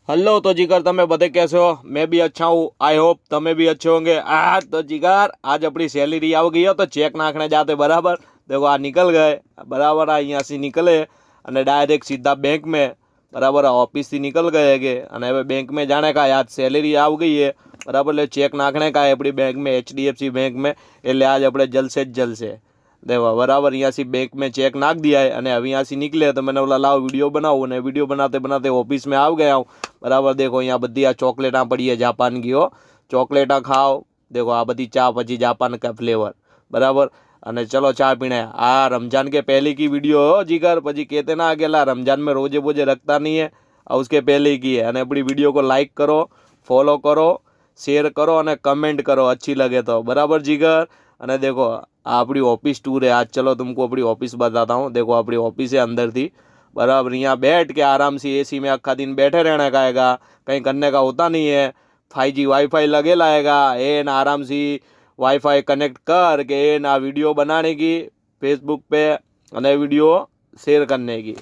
Hello तो जिगर तमे बधे कैसे हो। मैं भी अच्छा हूँ। आई होप तमे भी अच्छे होंगे। तो जिगर आज अपनी सैलरी आ गई हो तो चेक नाखने जाते बराबर। देखो आ निकल गए बराबर। आ अँ से निकले और डायरेक्ट सीधा बैंक में बराबर ऑफिस थी निकल गए के हवे बैंक में जाने का आज सैलरी आ गई है बराबर। ले चेक नाखने का है अपनी बैंक में HDFC बैंक में। एटले आज अपने जलसे जलसे देखो बराबर। यहाँ से बैंक में चेक नाख दिया है और अभी यहाँ से निकले तो मैंने बोला लाओ वीडियो बनाऊँ ने वीडियो बनाते बनाते ऑफिस में आ गया हूँ बराबर। देखो यहाँ बधी आ चॉकलेटा पड़ी है जापान की हो। चॉकलेटा खाओ। देखो आ बधी चा पची जापान का फ्लेवर बराबर। अने चलो चा पीने। आ रमजान के पहले की वीडियो हो जिगर। पची कहते ना अकेला रमजान में रोजे बोजे रखता नहीं है। और उसके पहले की है। अपनी वीडियो को लाइक करो, फॉलो करो, शेयर करो और कमेंट करो अच्छी लगे तो बराबर जिगर। अने देखो अपनी ऑफिस टूर है आज। चलो तुमको अपनी ऑफिस बताता हूँ। देखो अपनी ऑफिस है अंदर थी बराबर। यहाँ बैठ के आराम से AC में अक्खा दिन बैठे रहने का आएगा। कहीं करने का होता नहीं है। 5G वाईफाई लगे लाएगा एन आराम से वाईफाई कनेक्ट कर के ना वीडियो बनाने की फेसबुक पे अने वीडियो शेयर करने की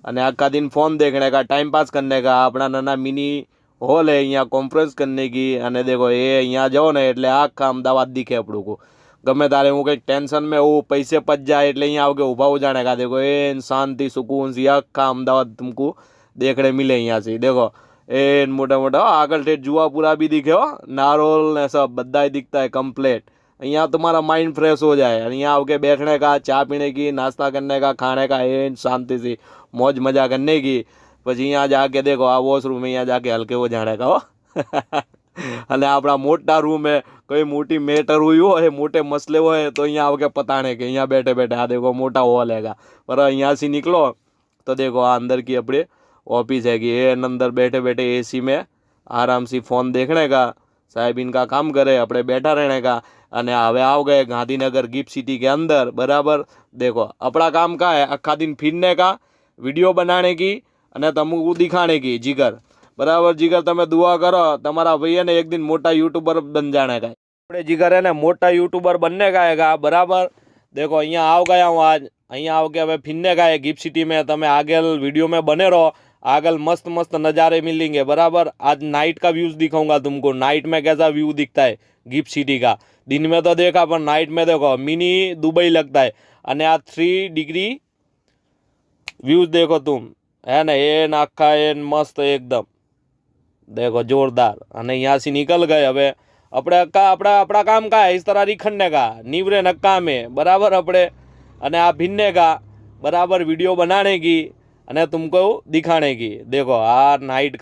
अने आखा दिन फोन देखने का टाइम पास करने का। अपना नाना मिनी हॉल है यहाँ कॉन्फ्रेंस करने की। अने देखो ये यहाँ जाओ ने एटले आखा अमदावाद दिखे अपनों को। गमे तारे हूँ कहीं टेंशन में हूँ पैसे पच जाए एटले यहाँ आगे ऊभा हो जाने का। देखो ए शांति सुकून सी आखा अमदावाद तुमको देखने मिले यहाँ से। देखो ए मोटा मोटा आगल ठेठ जुआपुरा भी दिखे हो। नारोल ने सब बद्दा ही दिखता है कंप्लीट। यहाँ तुम्हारा माइंड फ्रेश हो जाए। यहाँ आके बैठने का, चा पीने की, नाश्ता करने का, खाने का, ए शांति से मौज मजा करने की। પછી यहाँ जाके देखो आ वॉशरूम है यहाँ जाके हल्के हो जाने का हो। અને આપણા મોટા રૂમ है कोई मोटी मैटर हुई हो है मोटे मसले हो है तो यहाँ आके पताने के यहाँ बैठे बैठे आ देखो मोटा हॉल हैगा। पर यहाँ से निकलो तो देखो आ अंदर की अपने ऑफिस है कि ये अंदर बैठे बैठे AC में आराम से फ़ोन देखने का, साहब इनका काम करे अपने बैठा रहने का। अने हवे आओ गए गांधीनगर गिफ्ट सिटी के अंदर बराबर। देखो अपना काम का है अक्खा दिन फिरने का, वीडियो बनाने की अने तमको दिखाने की जिगर बराबर। जिगर तमे दुआ करो तमारा भैया ने एक दिन मोटा यूट्यूबर बन जाने का। अपने जिगर है ने मोटा यूट्यूबर बनने का है बराबर। देखो अँ आओ गया हूँ आज। अँ आओ के हमें फिरने का है गिफ्ट सिटी में। तमे आगे वीडियो में बने रहो। आगल मस्त मस्त नज़ारे मिलेंगे बराबर। आज नाइट का व्यूज़ दिखाऊंगा तुमको। नाइट में कैसा व्यू दिखता है गिफ्ट सिटी का। दिन में तो देखा पर नाइट में देखो मिनी दुबई लगता है। अने आ 3 डिग्री व्यूज़ देखो तुम है ना। ये नाखा ये मस्त एकदम देखो जोरदार। अने यहाँ से निकल गए हवे अपने अपना अपना काम का है इस तरह रिखंडने का नीवरे नक्का में बराबर अपने। अने आप भिनने का बराबर वीडियो बनाने की अने तुमको दिखाने की। देखो आ नाइट का